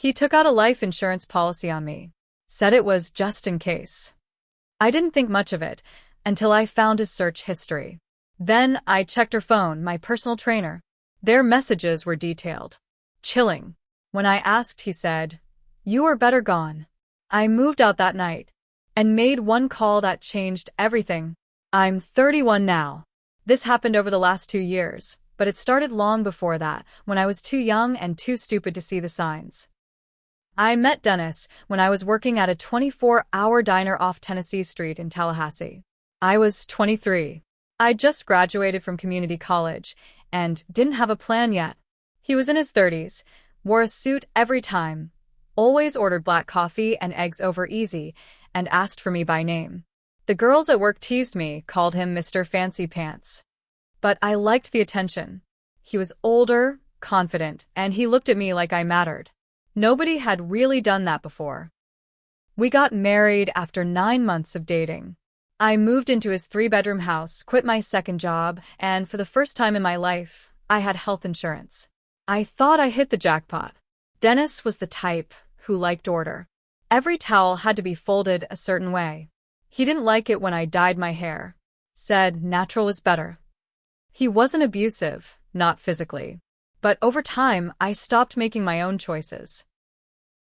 He took out a life insurance policy on me. Said it was just in case. I didn't think much of it until I found his search history. Then I checked her phone, my personal trainer. Their messages were detailed. Chilling. When I asked, he said, "You are better gone." I moved out that night and made one call that changed everything. I'm 31 now. This happened over the last 2 years, but it started long before that, when I was too young and too stupid to see the signs. I met Dennis when I was working at a 24-hour diner off Tennessee Street in Tallahassee. I was 23. I just graduated from community college and didn't have a plan yet. He was in his 30s, wore a suit every time, always ordered black coffee and eggs over easy, and asked for me by name. The girls at work teased me, called him Mr. Fancy Pants. But I liked the attention. He was older, confident, and he looked at me like I mattered. Nobody had really done that before. We got married after 9 months of dating. I moved into his 3-bedroom house, quit my second job, and for the first time in my life, I had health insurance. I thought I hit the jackpot. Dennis was the type who liked order. Every towel had to be folded a certain way. He didn't like it when I dyed my hair. Said natural was better. He wasn't abusive, not physically. But over time, I stopped making my own choices.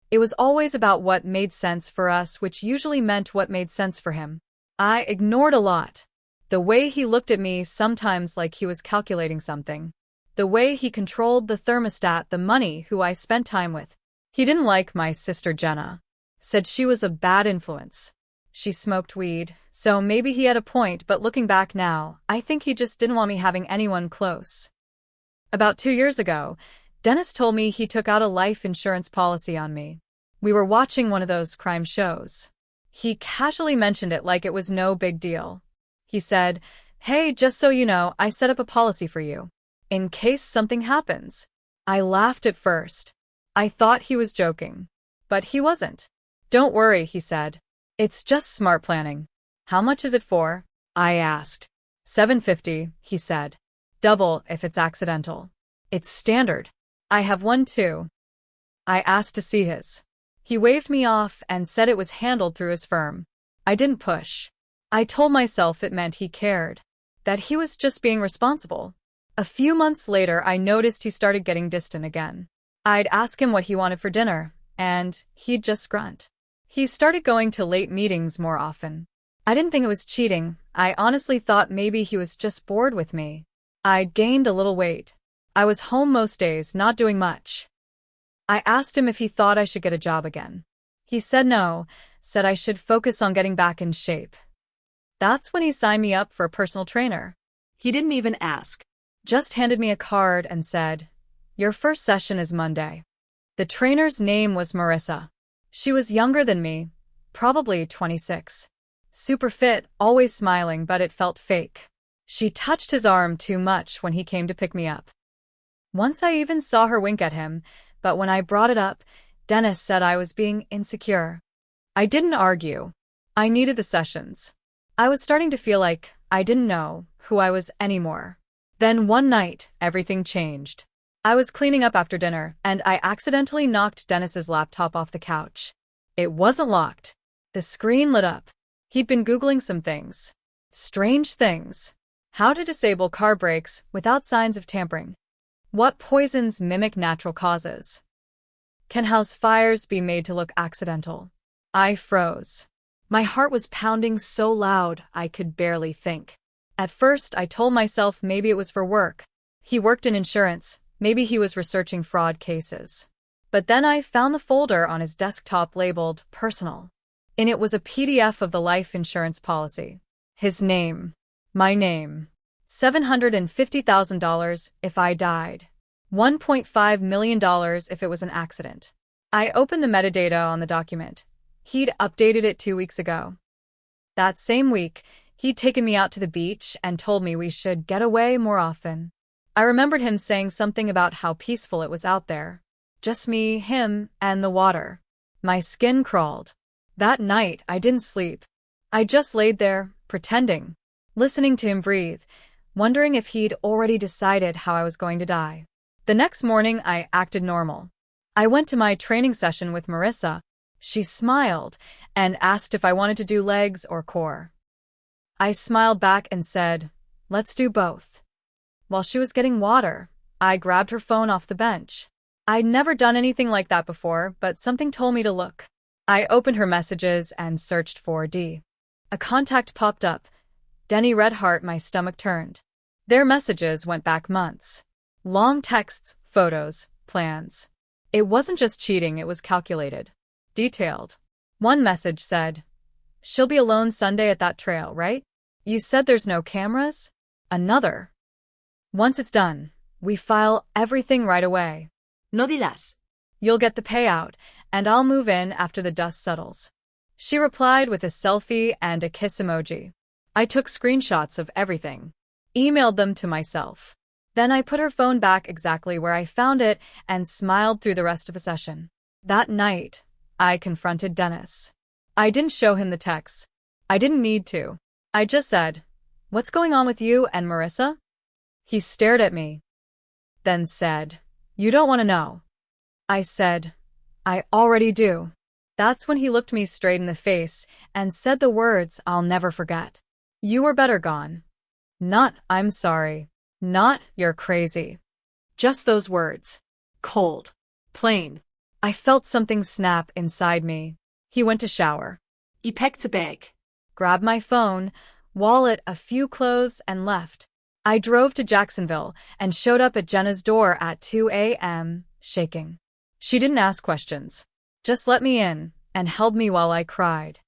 It was always about what made sense for us, which usually meant what made sense for him. I ignored a lot. The way he looked at me, sometimes like he was calculating something. The way he controlled the thermostat, the money who I spent time with. He didn't like my sister Jenna. Said she was a bad influence. She smoked weed, so maybe he had a point, but looking back now, I think he just didn't want me having anyone close. About 2 years ago, Dennis told me he took out a life insurance policy on me. We were watching one of those crime shows. He casually mentioned it like it was no big deal. He said, "Hey, just so you know, I set up a policy for you, in case something happens." I laughed at first. I thought he was joking. But he wasn't. "Don't worry," he said. "It's just smart planning." "How much is it for?" I asked. $750, he said. "Double if it's accidental." "It's standard." "I have one too." I asked to see his. He waved me off and said it was handled through his firm. I didn't push. I told myself it meant he cared, that he was just being responsible. A few months later, I noticed he started getting distant again. I'd ask him what he wanted for dinner, and he'd just grunt. He started going to late meetings more often. I didn't think it was cheating. I honestly thought maybe he was just bored with me. I'd gained a little weight. I was home most days, not doing much. I asked him if he thought I should get a job again. He said no, said I should focus on getting back in shape. That's when he signed me up for a personal trainer. He didn't even ask. Just handed me a card and said, "Your first session is Monday." The trainer's name was Marissa. She was younger than me, probably 26. Super fit, always smiling, but it felt fake. She touched his arm too much when he came to pick me up. Once I even saw her wink at him, but when I brought it up, Dennis said I was being insecure. I didn't argue. I needed the sessions. I was starting to feel like I didn't know who I was anymore. Then one night, everything changed. I was cleaning up after dinner, and I accidentally knocked Dennis's laptop off the couch. It wasn't locked. The screen lit up. He'd been Googling some things. Strange things. How to disable car brakes without signs of tampering. What poisons mimic natural causes. Can house fires be made to look accidental? I froze. My heart was pounding so loud I could barely think. At first, I told myself maybe it was for work. He worked in insurance. Maybe he was researching fraud cases. But then I found the folder on his desktop labeled Personal. In it was a PDF of the life insurance policy. His name. My name. $750,000 if I died. $1.5 million if it was an accident. I opened the metadata on the document. He'd updated it 2 weeks ago. That same week, he'd taken me out to the beach and told me we should get away more often. I remembered him saying something about how peaceful it was out there. Just me, him, and the water. My skin crawled. That night, I didn't sleep. I just laid there, pretending, listening to him breathe, wondering if he'd already decided how I was going to die. The next morning, I acted normal. I went to my training session with Marissa. She smiled and asked if I wanted to do legs or core. I smiled back and said, let's do both. While she was getting water, I grabbed her phone off the bench. I'd never done anything like that before, but something told me to look. I opened her messages and searched for D. A contact popped up. Denny Red Heart. My stomach turned. Their messages went back months. Long texts, photos, plans. It wasn't just cheating, it was calculated. Detailed. One message said, she'll be alone Sunday at that trail, right? You said there's no cameras? Another. Once it's done, we file everything right away. No dirás. You'll get the payout, and I'll move in after the dust settles. She replied with a selfie and a kiss emoji. I took screenshots of everything, emailed them to myself. Then I put her phone back exactly where I found it and smiled through the rest of the session. That night, I confronted Dennis. I didn't show him the texts. I didn't need to. I just said, what's going on with you and Marissa? He stared at me, then said, you don't want to know. I said, I already do. That's when he looked me straight in the face and said the words I'll never forget. You were better gone. Not, I'm sorry. Not, you're crazy. Just those words. Cold. Plain. I felt something snap inside me. He went to shower. He packed a bag. Grabbed my phone, wallet, a few clothes, and left. I drove to Jacksonville and showed up at Jenna's door at 2 a.m., shaking. She didn't ask questions. Just let me in and held me while I cried.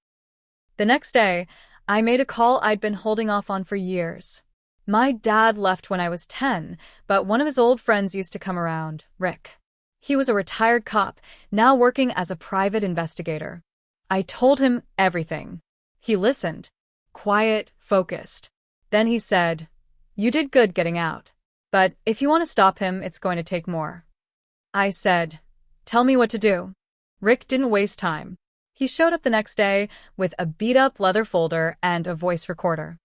The next day, I made a call I'd been holding off on for years. My dad left when I was 10, but one of his old friends used to come around, Rick. He was a retired cop, now working as a private investigator. I told him everything. He listened, quiet, focused. Then he said, you did good getting out. But if you want to stop him, it's going to take more. I said, tell me what to do. Rick didn't waste time. He showed up the next day with a beat-up leather folder and a voice recorder.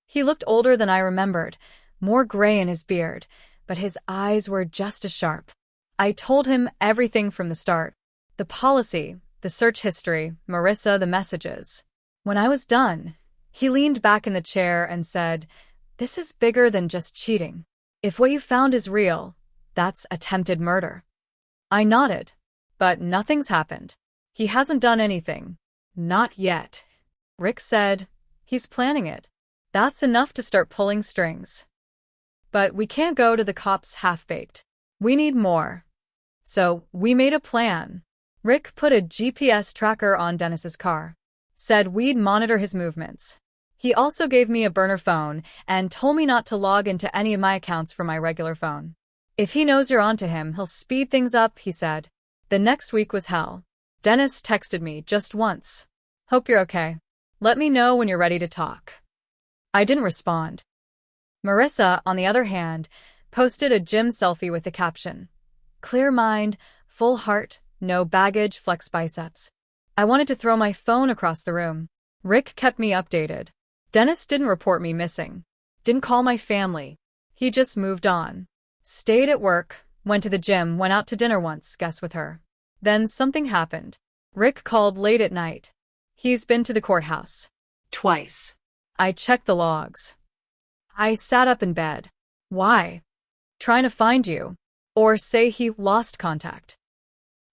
He looked older than I remembered, more gray in his beard, but his eyes were just as sharp. I told him everything from the start. The policy, the search history, Marissa, the messages. When I was done, he leaned back in the chair and said, this is bigger than just cheating. If what you found is real, that's attempted murder. I nodded, but nothing's happened. He hasn't done anything. Not yet. Rick said, he's planning it. That's enough to start pulling strings. But we can't go to the cops half-baked. We need more. So we made a plan. Rick put a GPS tracker on Dennis's car. Said we'd monitor his movements. He also gave me a burner phone and told me not to log into any of my accounts from my regular phone. If he knows you're onto him, he'll speed things up, he said. The next week was hell. Dennis texted me just once. Hope you're okay. Let me know when you're ready to talk. I didn't respond. Marissa, on the other hand, posted a gym selfie with the caption, clear mind, full heart, no baggage, flex biceps. I wanted to throw my phone across the room. Rick kept me updated. Dennis didn't report me missing. Didn't call my family. He just moved on. Stayed at work, went to the gym, went out to dinner once, guess with her. Then something happened. Rick called late at night. He's been to the courthouse. Twice. I checked the logs. I sat up in bed. Why? Trying to find you. Or say he lost contact.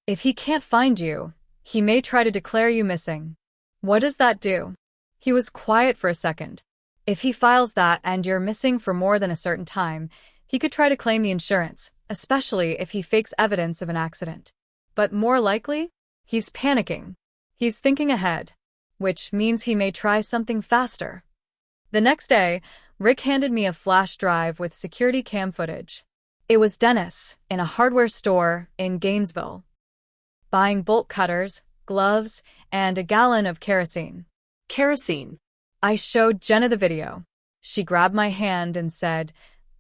If he can't find you, he may try to declare you missing. What does that do? He was quiet for a second. If he files that and you're missing for more than a certain time, he could try to claim the insurance, especially if he fakes evidence of an accident. But more likely, he's panicking. He's thinking ahead, which means he may try something faster. The next day, Rick handed me a flash drive with security cam footage. It was Dennis in a hardware store in Gainesville, buying bolt cutters, gloves, and a gallon of kerosene. Kerosene. I showed Jenna the video. She grabbed my hand and said,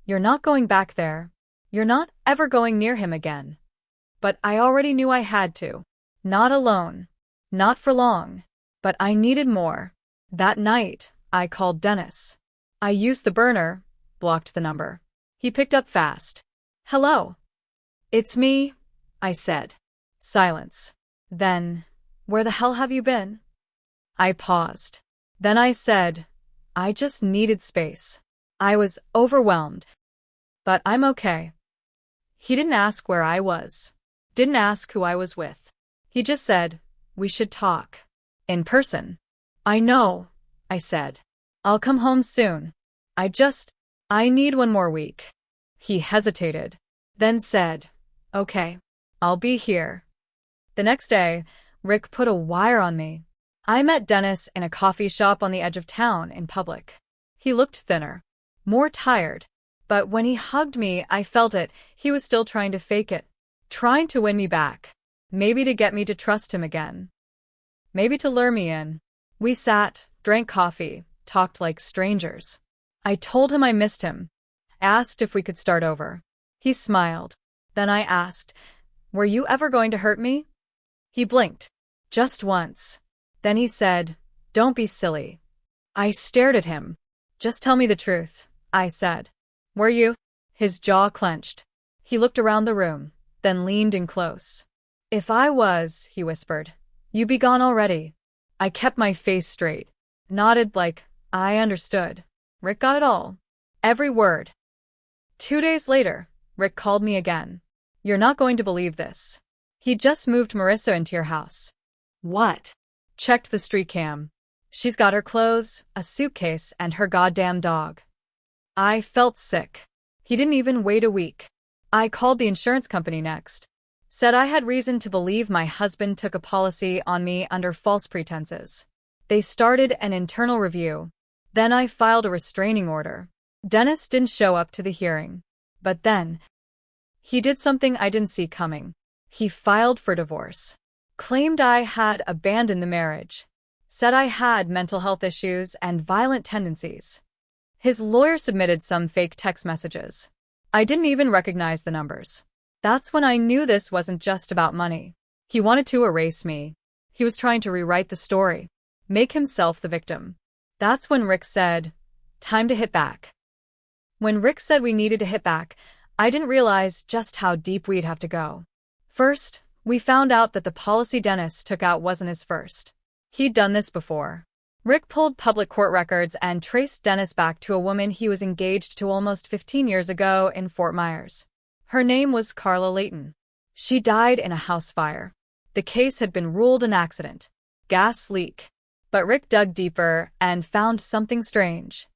you're not going back there. You're not ever going near him again. But I already knew I had to. Not alone. Not for long. But I needed more. That night, I called Dennis. I used the burner, blocked the number. He picked up fast. Hello. It's me, I said. Silence. Then, where the hell have you been? I paused. Then I said, I just needed space. I was overwhelmed. But I'm okay. He didn't ask where I was. Didn't ask who I was with. He just said, we should talk. In person. I know, I said. I'll come home soon. I need one more week. He hesitated, then said, okay, I'll be here. The next day, Rick put a wire on me. I met Dennis in a coffee shop on the edge of town in public. He looked thinner, more tired, but when he hugged me, I felt it. He was still trying to fake it, trying to win me back, maybe to get me to trust him again, maybe to lure me in. We sat, drank coffee, talked like strangers. I told him I missed him, asked if we could start over. He smiled. Then I asked, were you ever going to hurt me? He blinked. Just once. Then he said, don't be silly. I stared at him. Just tell me the truth, I said. Were you? His jaw clenched. He looked around the room, then leaned in close. If I was, he whispered, you'd be gone already. I kept my face straight, nodded like I understood. Rick got it all. Every word. 2 days later, Rick called me again. You're not going to believe this. He just moved Marissa into your house. What? Checked the street cam. She's got her clothes, a suitcase, and her goddamn dog. I felt sick. He didn't even wait a week. I called the insurance company next. Said I had reason to believe my husband took a policy on me under false pretenses. They started an internal review. Then I filed a restraining order. Dennis didn't show up to the hearing. But then, he did something I didn't see coming. He filed for divorce. Claimed I had abandoned the marriage. Said I had mental health issues and violent tendencies. His lawyer submitted some fake text messages. I didn't even recognize the numbers. That's when I knew this wasn't just about money. He wanted to erase me. He was trying to rewrite the story, make himself the victim. That's when Rick said, time to hit back. When Rick said we needed to hit back, I didn't realize just how deep we'd have to go. First, we found out that the policy Dennis took out wasn't his first. He'd done this before. Rick pulled public court records and traced Dennis back to a woman he was engaged to almost 15 years ago in Fort Myers. Her name was Carla Layton. She died in a house fire. The case had been ruled an accident. Gas leak. But Rick dug deeper and found something strange.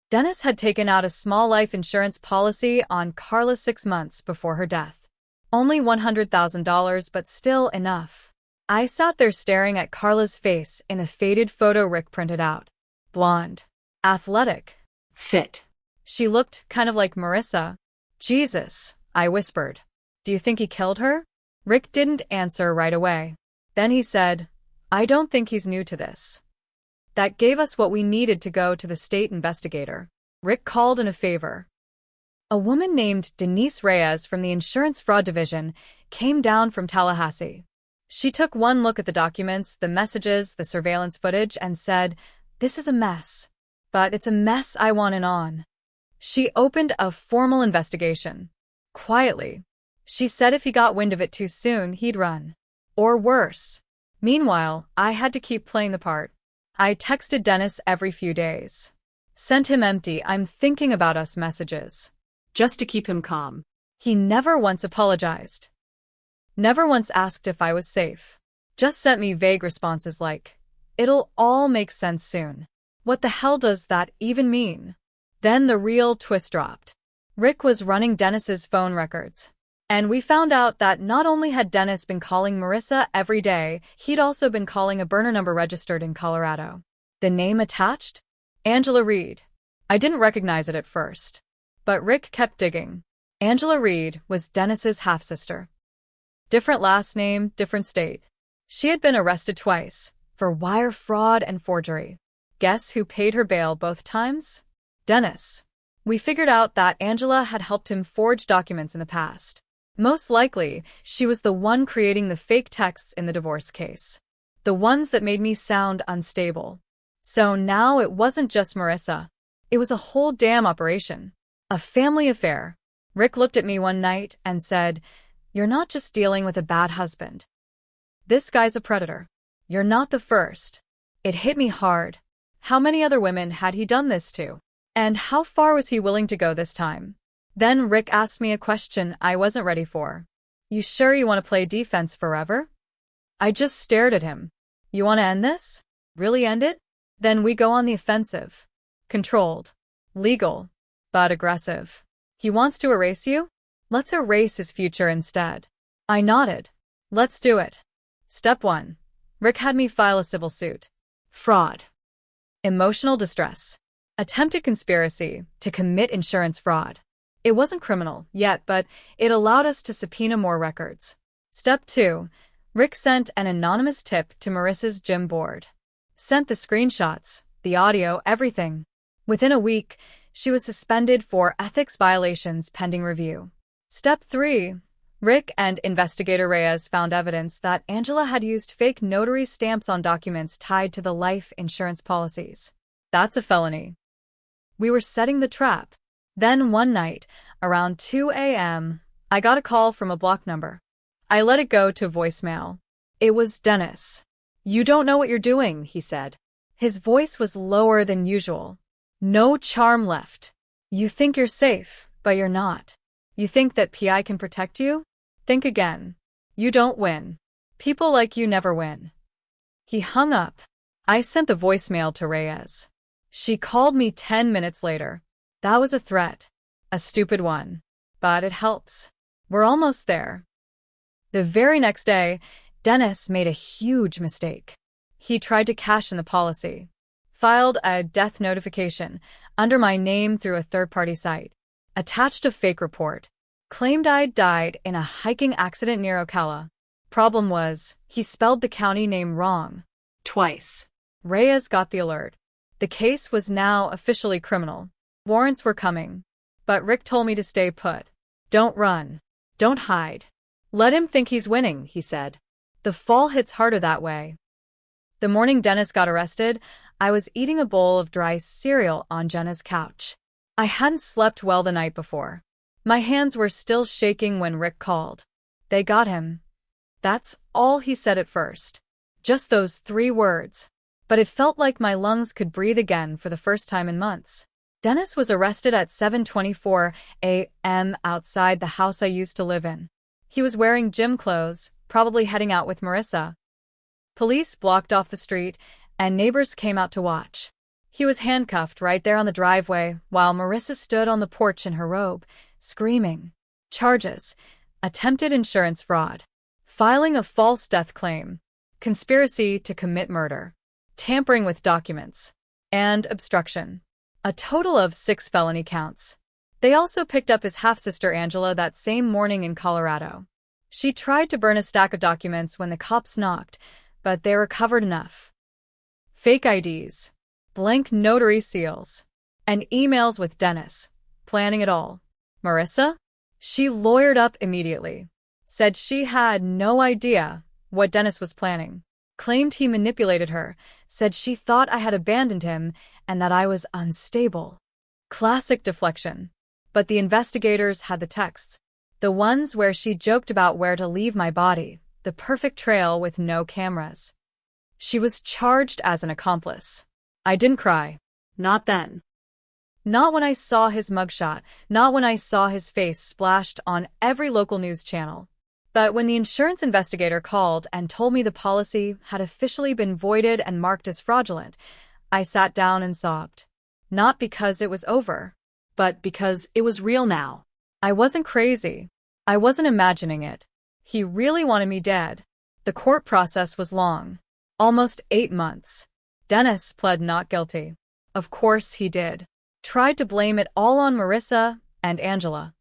Dennis had taken out a small life insurance policy on Carla 6 months before her death. Only $100,000, but still enough. I sat there staring at Carla's face in a faded photo Rick printed out. Blonde. Athletic. Fit. She looked kind of like Marissa. Jesus, I whispered. Do you think he killed her? Rick didn't answer right away. Then he said, I don't think he's new to this. That gave us what we needed to go to the state investigator. Rick called in a favor. A woman named Denise Reyes from the Insurance Fraud Division came down from Tallahassee. She took one look at the documents, the messages, the surveillance footage, and said, this is a mess. But it's a mess I want in on. She opened a formal investigation. Quietly. She said if he got wind of it too soon, he'd run. Or worse. Meanwhile, I had to keep playing the part. I texted Dennis every few days. Sent him empty "I'm thinking about us" messages. Just to keep him calm. He never once apologized. Never once asked if I was safe. Just sent me vague responses like, it'll all make sense soon. What the hell does that even mean? Then the real twist dropped. Rick was running Dennis's phone records. And we found out that not only had Dennis been calling Marissa every day, he'd also been calling a burner number registered in Colorado. The name attached? Angela Reed. I didn't recognize it at first. But Rick kept digging. Angela Reed was Dennis's half-sister. Different last name, different state. She had been arrested twice, for wire fraud and forgery. Guess who paid her bail both times? Dennis. We figured out that Angela had helped him forge documents in the past. Most likely, she was the one creating the fake texts in the divorce case. The ones that made me sound unstable. So now it wasn't just Marissa. It was a whole damn operation. A family affair. Rick looked at me one night and said, You're not just dealing with a bad husband. This guy's a predator. You're not the first. It hit me hard. How many other women had he done this to? And how far was he willing to go this time? Then Rick asked me a question I wasn't ready for. You sure you want to play defense forever? I just stared at him. You want to end this? Really end it? Then we go on the offensive. Controlled. Legal. But aggressive. He wants to erase you? Let's erase his future instead. I nodded. Let's do it. Step 1. Rick had me file a civil suit. Fraud. Emotional distress. Attempted conspiracy to commit insurance fraud. It wasn't criminal yet, but it allowed us to subpoena more records. Step 2. Rick sent an anonymous tip to Marissa's gym board. Sent the screenshots, the audio, everything. Within a week, she was suspended for ethics violations pending review. Step 3. Rick and investigator Reyes found evidence that Angela had used fake notary stamps on documents tied to the life insurance policies. That's a felony. We were setting the trap. Then one night, around 2 a.m., I got a call from a block number. I let it go to voicemail. It was Dennis. You don't know what you're doing, he said. His voice was lower than usual. No charm left. You think you're safe, but you're not. You think that PI can protect you? Think again. You don't win. People like you never win. He hung up. I sent the voicemail to Reyes. She called me 10 minutes later. That was a threat. A stupid one. But it helps. We're almost there. The very next day, Dennis made a huge mistake. He tried to cash in the policy. Filed a death notification under my name through a third-party site. Attached a fake report. Claimed I'd died in a hiking accident near Ocala. Problem was, he spelled the county name wrong. Twice. Reyes got the alert. The case was now officially criminal. Warrants were coming. But Rick told me to stay put. Don't run. Don't hide. Let him think he's winning, he said. The fall hits harder that way. The morning Dennis got arrested, I was eating a bowl of dry cereal on Jenna's couch. I hadn't slept well the night before. My hands were still shaking when Rick called. They got him. That's all he said at first. Just those 3 words. But it felt like my lungs could breathe again for the first time in months. Dennis was arrested at 7:24 a.m. outside the house I used to live in. He was wearing gym clothes, probably heading out with Marissa. Police blocked off the street, and neighbors came out to watch. He was handcuffed right there on the driveway, while Marissa stood on the porch in her robe, screaming. Charges: attempted insurance fraud, filing a false death claim, conspiracy to commit murder, tampering with documents, and obstruction. A total of 6 felony counts. They also picked up his half-sister Angela that same morning in Colorado. She tried to burn a stack of documents when the cops knocked, but they recovered enough. Fake IDs, blank notary seals, and emails with Dennis, planning it all. Marissa? She lawyered up immediately. Said she had no idea what Dennis was planning. Claimed he manipulated her. Said she thought I had abandoned him and that I was unstable. Classic deflection. But the investigators had the texts. The ones where she joked about where to leave my body, the perfect trail with no cameras. She was charged as an accomplice. I didn't cry. Not then. Not when I saw his mugshot, not when I saw his face splashed on every local news channel. But when the insurance investigator called and told me the policy had officially been voided and marked as fraudulent, I sat down and sobbed. Not because it was over, But because it was real now. I wasn't crazy. I wasn't imagining it. He really wanted me dead. The court process was long. Almost 8 months. Dennis pled not guilty. Of course he did. Tried to blame it all on Marissa and Angela.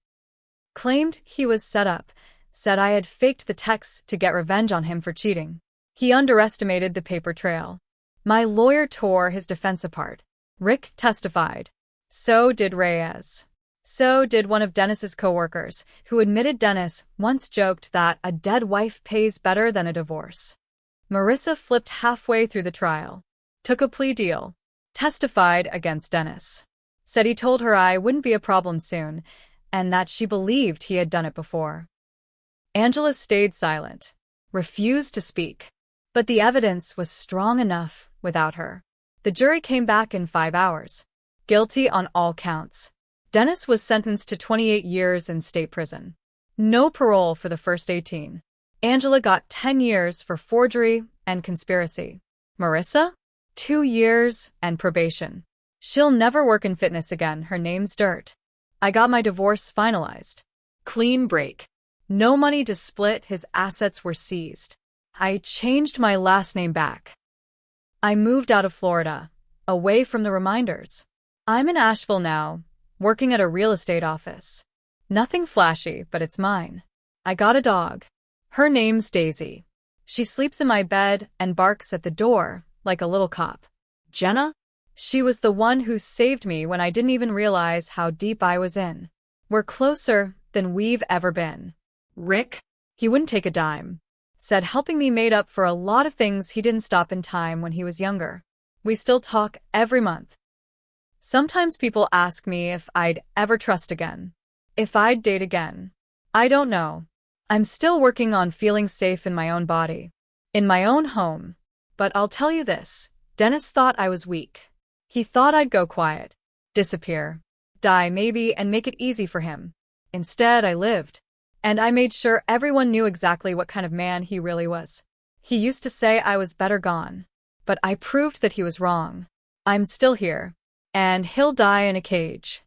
Claimed he was set up. Said I had faked the texts to get revenge on him for cheating. He underestimated the paper trail. My lawyer tore his defense apart. Rick testified. So did Reyes. So did one of Dennis's coworkers, who admitted Dennis once joked that a dead wife pays better than a divorce. Marissa flipped halfway through the trial. Took a plea deal. Testified against Dennis. Said he told her I wouldn't be a problem soon, and that she believed he had done it before. Angela stayed silent, refused to speak. But the evidence was strong enough without her. The jury came back in 5 hours. Guilty on all counts. Dennis was sentenced to 28 years in state prison. No parole for the first 18. Angela got 10 years for forgery and conspiracy. Marissa? 2 years and probation. She'll never work in fitness again, her name's dirt. I got my divorce finalized. Clean break. No money to split, his assets were seized. I changed my last name back. I moved out of Florida, away from the reminders. I'm in Asheville now, working at a real estate office. Nothing flashy, but it's mine. I got a dog. Her name's Daisy. She sleeps in my bed and barks at the door like a little cop. Jenna? She was the one who saved me when I didn't even realize how deep I was in. We're closer than we've ever been. Rick? He wouldn't take a dime. Said helping me made up for a lot of things he didn't stop in time when he was younger. We still talk every month. Sometimes people ask me if I'd ever trust again. If I'd date again. I don't know. I'm still working on feeling safe in my own body. In my own home. But I'll tell you this. Dennis thought I was weak. He thought I'd go quiet. Disappear. Die maybe and make it easy for him. Instead, I lived. And I made sure everyone knew exactly what kind of man he really was. He used to say I was better gone. But I proved that he was wrong. I'm still here. And he'll die in a cage.